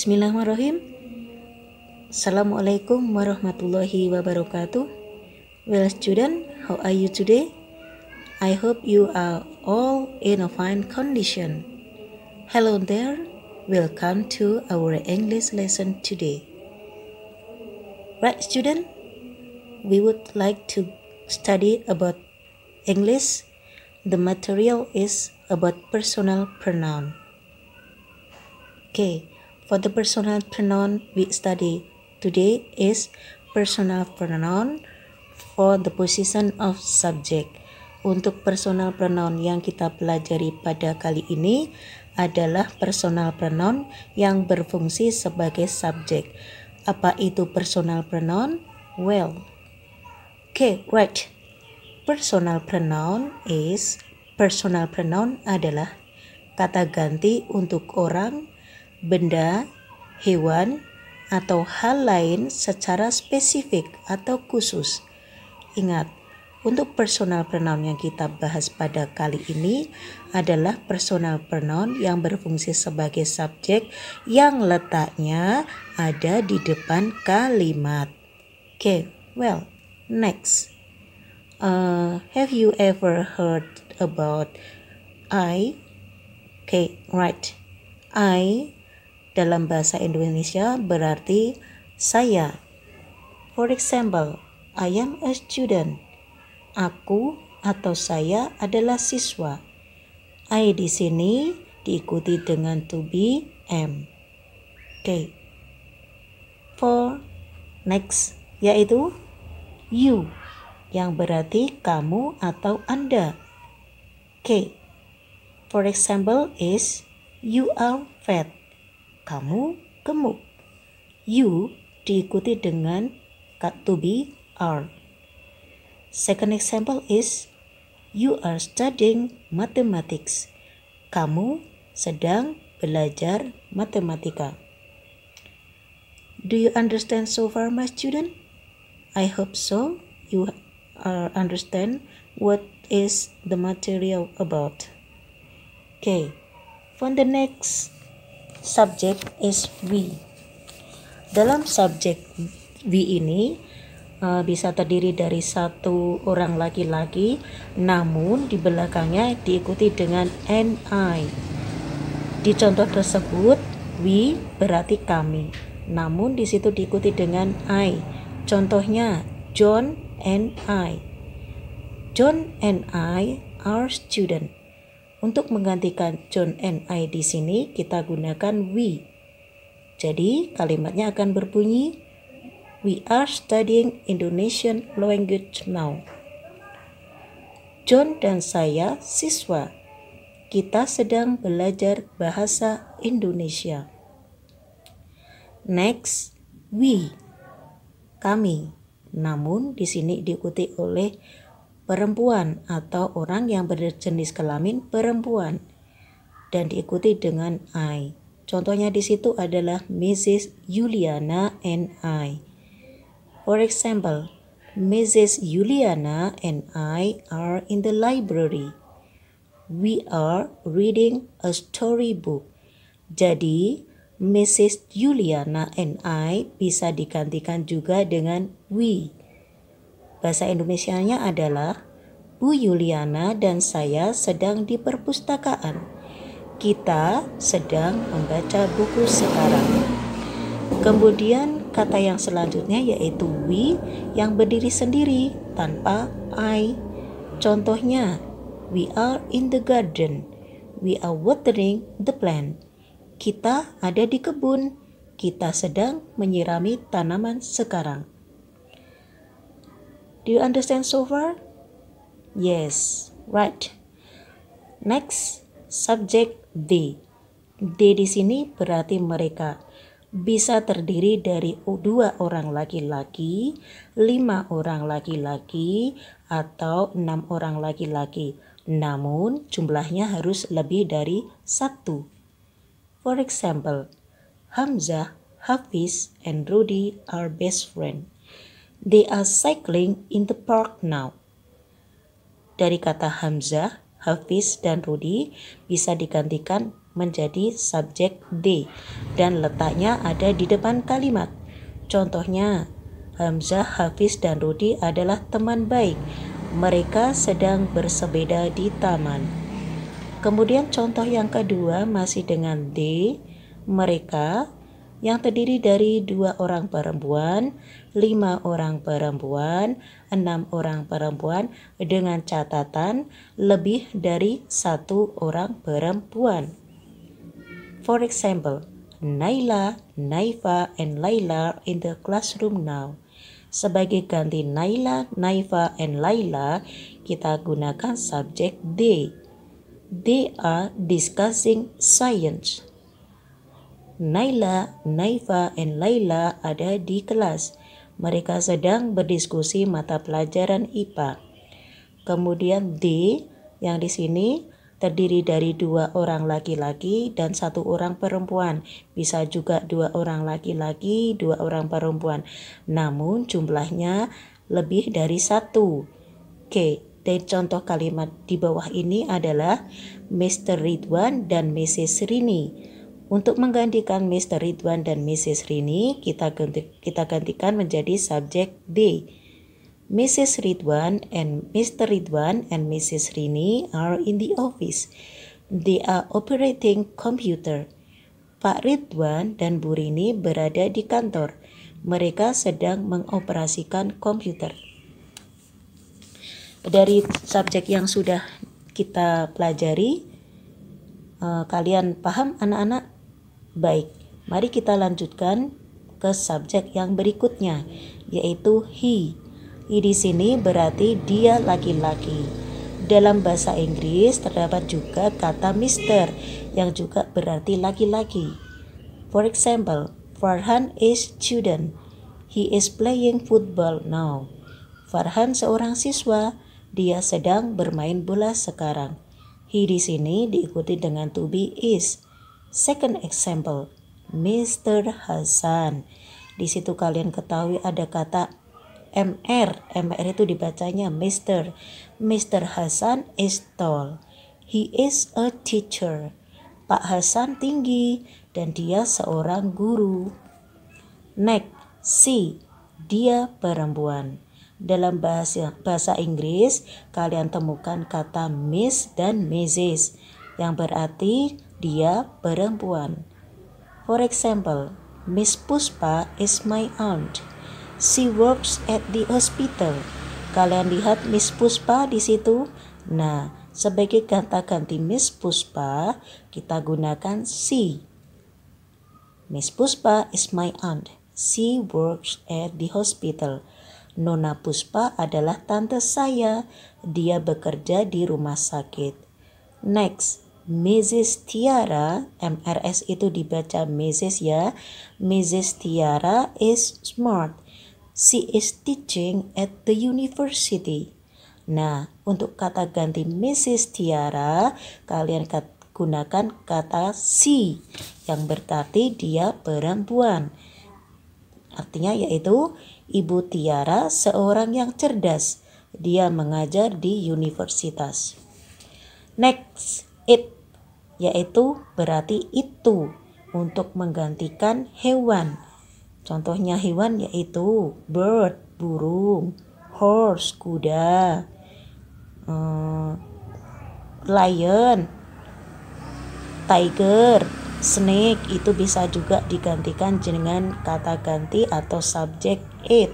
Bismillahirrahmanirrahim. Assalamualaikum warahmatullahi wabarakatuh. Well student, how are you today? I hope you are all in a fine condition. Hello there, welcome to our English lesson today. Right student, we would like to study about English. The material is about personal pronoun. Okay, for the personal pronoun we study today is personal pronoun for the position of subject. Untuk personal pronoun yang kita pelajari pada kali ini adalah personal pronoun yang berfungsi sebagai subjek. Apa itu personal pronoun? Well, okay, right. Personal pronoun adalah kata ganti untuk orang, benda, hewan, atau hal lain secara spesifik atau khusus. Ingat, untuk personal pronoun yang kita bahas pada kali ini adalah personal pronoun yang berfungsi sebagai subjek yang letaknya ada di depan kalimat. Okay, well, next. Have you ever heard about I? Okay, right. I dalam bahasa Indonesia berarti saya. For example, I am a student. Aku atau saya adalah siswa. I di sini diikuti dengan to be, am. Okay. For next yaitu you yang berarti kamu atau Anda. Okay. For example is you are fat. Kamu gemuk. You diikuti dengan to be, are. Second example is you are studying mathematics. Kamu sedang belajar matematika. Do you understand so far, my student? I hope so. You understand what is the material about. Okay. For the next subject is we. Dalam subjek we ini bisa terdiri dari satu orang laki-laki, namun di belakangnya diikuti dengan NI. Di contoh tersebut, we berarti kami, namun di situ diikuti dengan I. Contohnya, John and I. John and I are student. Untuk menggantikan John and I di sini kita gunakan we. Jadi kalimatnya akan berbunyi we are studying Indonesian language now. John dan saya siswa. Kita sedang belajar bahasa Indonesia. Next, we. Kami. Namun di sini diikuti oleh perempuan atau orang yang berjenis kelamin perempuan dan diikuti dengan I. Contohnya di situ adalah Mrs. Juliana and I. For example, Mrs. Juliana and I are in the library. We are reading a storybook. Jadi, Mrs. Juliana and I bisa digantikan juga dengan we. Bahasa Indonesianya adalah Bu Yuliana dan saya sedang di perpustakaan. Kita sedang membaca buku sekarang. Kemudian kata yang selanjutnya yaitu we yang berdiri sendiri tanpa I. Contohnya, we are in the garden. We are watering the plant. Kita ada di kebun. Kita sedang menyirami tanaman sekarang. Do you understand so far? Yes, right. Next, subject they. They di sini berarti mereka. Bisa terdiri dari 2 orang laki-laki, 5 orang laki-laki, atau 6 orang laki-laki. Namun jumlahnya harus lebih dari 1. For example, Hamzah, Hafiz, and Rudy are best friends. They are cycling in the park now. Dari kata Hamzah, Hafiz, dan Rudy bisa digantikan menjadi subjek they dan letaknya ada di depan kalimat. Contohnya, Hamzah, Hafiz, dan Rudi adalah teman baik. Mereka sedang bersepeda di taman. Kemudian contoh yang kedua masih dengan they, mereka, yang terdiri dari 2 orang perempuan, 5 orang perempuan, 6 orang perempuan dengan catatan lebih dari 1 orang perempuan. For example, Naila, Naifa, and Laila in the classroom now. Sebagai ganti Naila, Naifa, and Laila, kita gunakan subjek they. They are discussing science. Naila, Naifa, and Laila ada di kelas. Mereka sedang berdiskusi mata pelajaran IPA. Kemudian they yang di sini terdiri dari 2 orang laki-laki dan 1 orang perempuan. Bisa juga 2 orang laki-laki, 2 orang perempuan. Namun jumlahnya lebih dari 1. Oke, dan contoh kalimat di bawah ini adalah Mr. Ridwan dan Mrs. Rini. Untuk menggantikan Mr. Ridwan dan Mrs. Rini, kita gantikan menjadi subjek they. Mrs. Ridwan and Mr. Ridwan and Mrs. Rini are in the office. They are operating computer. Pak Ridwan dan Bu Rini berada di kantor. Mereka sedang mengoperasikan komputer. Dari subjek yang sudah kita pelajari, kalian paham anak-anak? Baik, mari kita lanjutkan ke subjek yang berikutnya, yaitu he. He di sini berarti dia laki-laki. Dalam bahasa Inggris terdapat juga kata Mr. yang juga berarti laki-laki. For example, Farhan is student. He is playing football now. Farhan seorang siswa, dia sedang bermain bola sekarang. He di sini diikuti dengan to be is. Second example, Mr. Hasan. Di situ kalian ketahui ada kata MR. MR itu dibacanya Mr. Mr. Hasan is tall. He is a teacher. Pak Hasan tinggi dan dia seorang guru. Next, she. Dia perempuan. Dalam bahasa Inggris, kalian temukan kata Miss dan Mrs. yang berarti dia perempuan. For example, Miss Puspa is my aunt. She works at the hospital. Kalian lihat Miss Puspa di situ? Nah, sebagai kata ganti Miss Puspa, kita gunakan she. Miss Puspa is my aunt. She works at the hospital. Nona Puspa adalah tante saya. Dia bekerja di rumah sakit. Next, Mrs. Tiara, MRS itu dibaca Mrs. ya. Mrs. Tiara is smart. She is teaching at the university. Nah, untuk kata ganti Mrs. Tiara, kalian gunakan kata she yang berarti dia perempuan. Artinya yaitu Ibu Tiara seorang yang cerdas. Dia mengajar di universitas. Next, it, yaitu berarti itu untuk menggantikan hewan. Contohnya hewan yaitu bird, burung, horse, kuda, lion, tiger, snake. Itu bisa juga digantikan dengan kata ganti atau subjek it.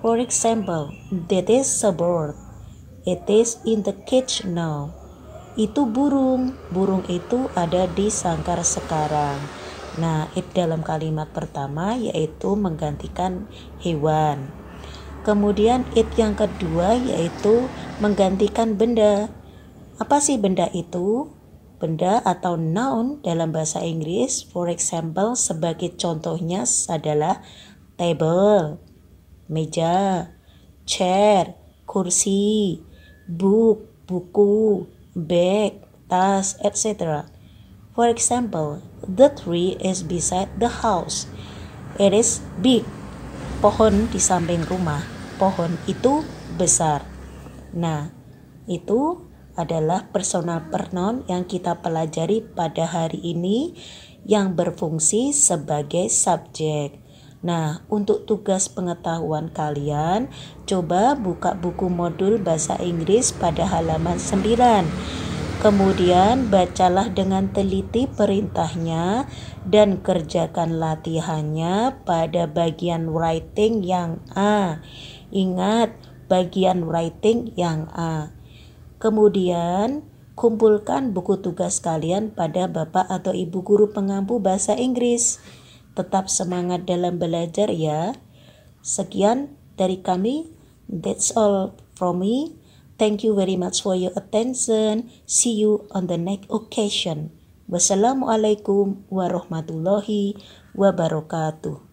For example, that is a bird. It is in the cage now. Itu burung. Burung itu ada di sangkar sekarang. Nah, it dalam kalimat pertama yaitu menggantikan hewan. Kemudian it yang kedua yaitu menggantikan benda. Apa sih benda itu? Benda atau noun dalam bahasa Inggris, for example, sebagai contohnya adalah table, meja, chair, kursi, book, buku, bag, tas, etc. For example, the tree is beside the house. It is big. Pohon di samping rumah. Pohon itu besar. Nah, itu adalah personal pronoun yang kita pelajari pada hari ini yang berfungsi sebagai subjek. Nah, untuk tugas pengetahuan kalian, coba buka buku modul bahasa Inggris pada halaman 9. Kemudian bacalah dengan teliti perintahnya dan kerjakan latihannya pada bagian writing yang A. Ingat, bagian writing yang A. Kemudian kumpulkan buku tugas kalian pada Bapak atau Ibu guru pengampu bahasa Inggris. Tetap semangat dalam belajar ya. Sekian dari kami. That's all from me. Thank you very much for your attention. See you on the next occasion. Wassalamualaikum warahmatullahi wabarakatuh.